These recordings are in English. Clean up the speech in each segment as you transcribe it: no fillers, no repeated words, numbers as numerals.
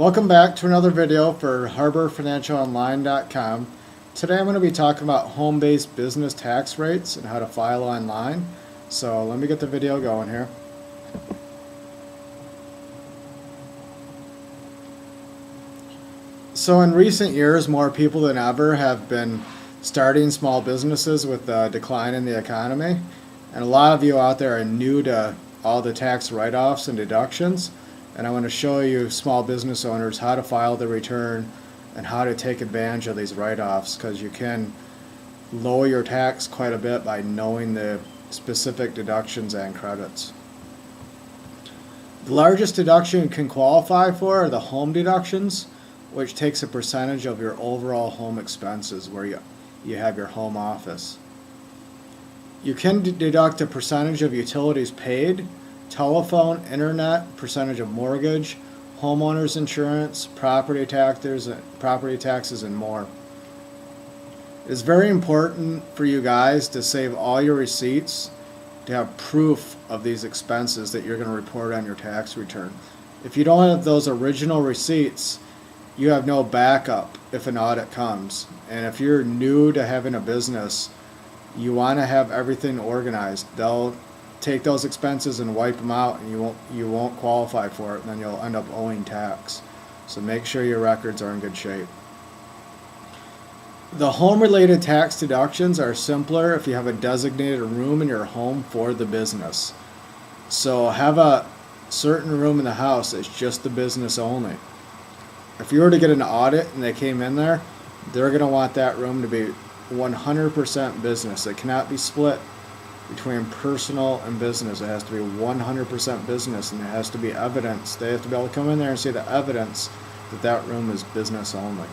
Welcome back to another video for HarborFinancialOnline.com. Today I'm going to be talking about home-based business tax rates and how to file online. So let me get the video going here. So in recent years, more people than ever have been starting small businesses with the decline in the economy. And a lot of you out there are new to all the tax write-offs and deductions. And I want to show you small business owners how to file the return and how to take advantage of these write-offs, because you can lower your tax quite a bit by knowing the specific deductions and credits. The largest deduction you can qualify for are the home deductions, which takes a percentage of your overall home expenses where you have your home office. You can deduct a percentage of utilities paid, telephone, internet, percentage of mortgage, homeowners insurance, property taxes, and more. It is very important for you guys to save all your receipts to have proof of these expenses that you're going to report on your tax return. If you don't have those original receipts, you have no backup if an audit comes. And if you're new to having a business, you want to have everything organized. They'll take those expenses and wipe them out, and you won't qualify for it, and then you'll end up owing tax. So make sure your records are in good shape. The home-related tax deductions are simpler if you have a designated room in your home for the business. So have a certain room in the house that's just the business only. If you were to get an audit and they came in there, they're going to want that room to be 100% business. It cannot be split between personal and business. It has to be 100% business, and it has to be evidence. They have to be able to come in there and see the evidence that that room is business only.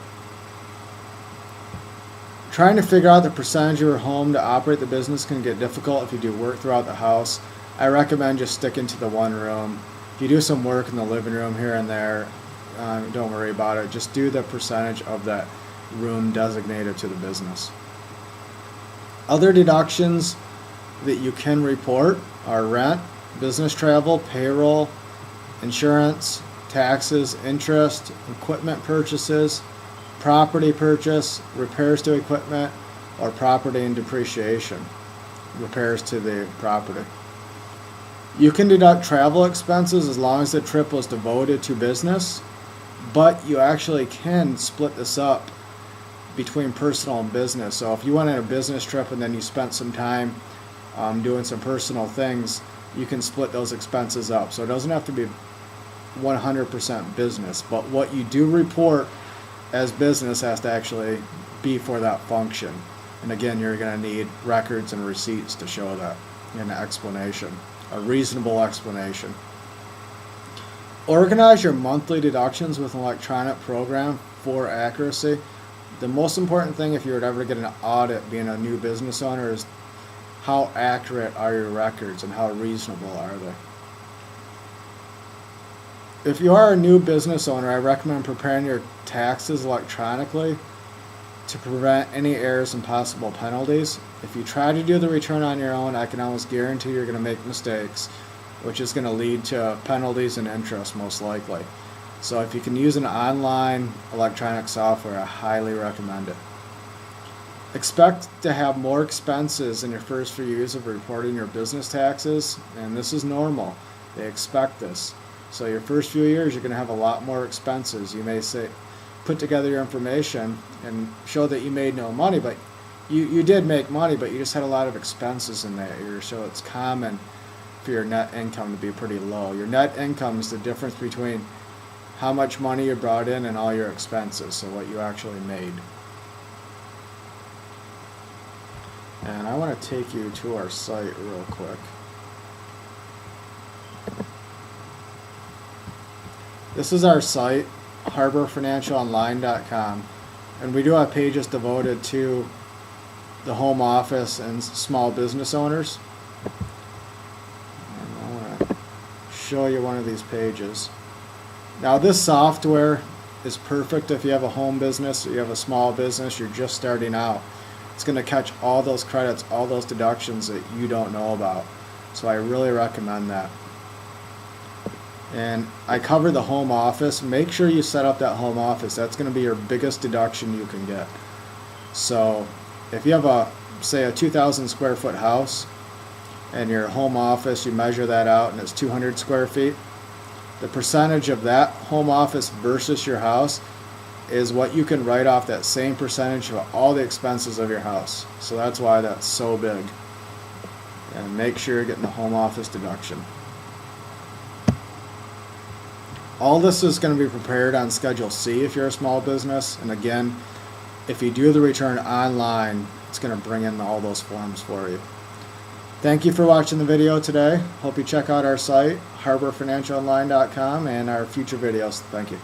Trying to figure out the percentage of your home to operate the business can get difficult if you do work throughout the house. I recommend just sticking to the one room. If you do some work in the living room here and there, don't worry about it. Just do the percentage of that room designated to the business. Other deductions that you can report are rent, business travel, payroll, insurance, taxes, interest, equipment purchases, property purchase, repairs to equipment, or property and depreciation, repairs to the property. You can deduct travel expenses as long as the trip was devoted to business, but you actually can split this up between personal and business. So if you went on a business trip and then you spent some time doing some personal things, you can split those expenses up. So it doesn't have to be 100% business, but what you do report as business has to actually be for that function. And again, you're going to need records and receipts to show that, and an explanation, a reasonable explanation. Organize your monthly deductions with an electronic program for accuracy. The most important thing if you were to ever get an audit being a new business owner is how accurate are your records and how reasonable are they. If you are a new business owner, I recommend preparing your taxes electronically to prevent any errors and possible penalties. If you try to do the return on your own, I can almost guarantee you're going to make mistakes, which is going to lead to penalties and interest most likely. So if you can use an online electronic software, I highly recommend it. Expect to have more expenses in your first few years of reporting your business taxes, and this is normal. They expect this. So your first few years, you're going to have a lot more expenses. You may say, put together your information and show that you made no money, but you did make money, but you just had a lot of expenses in that year. So it's common for your net income to be pretty low. Your net income is the difference between how much money you brought in and all your expenses, so what you actually made. And I want to take you to our site real quick. This is our site, HarborFinancialOnline.com, and we do have pages devoted to the home office and small business owners. And I want to show you one of these pages. Now this software is perfect if you have a home business, or you have a small business, you're just starting out. It's going to catch all those credits, all those deductions that you don't know about. So I really recommend that. And I cover the home office. Make sure you set up that home office. That's going to be your biggest deduction you can get. So if you have say a 2,000 square foot house and your home office, you measure that out and it's 200 square feet, the percentage of that home office versus your house is what you can write off that same percentage of all the expenses of your house. So that's why that's so big. And make sure you're getting the home office deduction. All this is going to be prepared on Schedule C if you're a small business. And again, if you do the return online, it's going to bring in all those forms for you. Thank you for watching the video today. Hope you check out our site, harborfinancialonline.com, and our future videos. Thank you.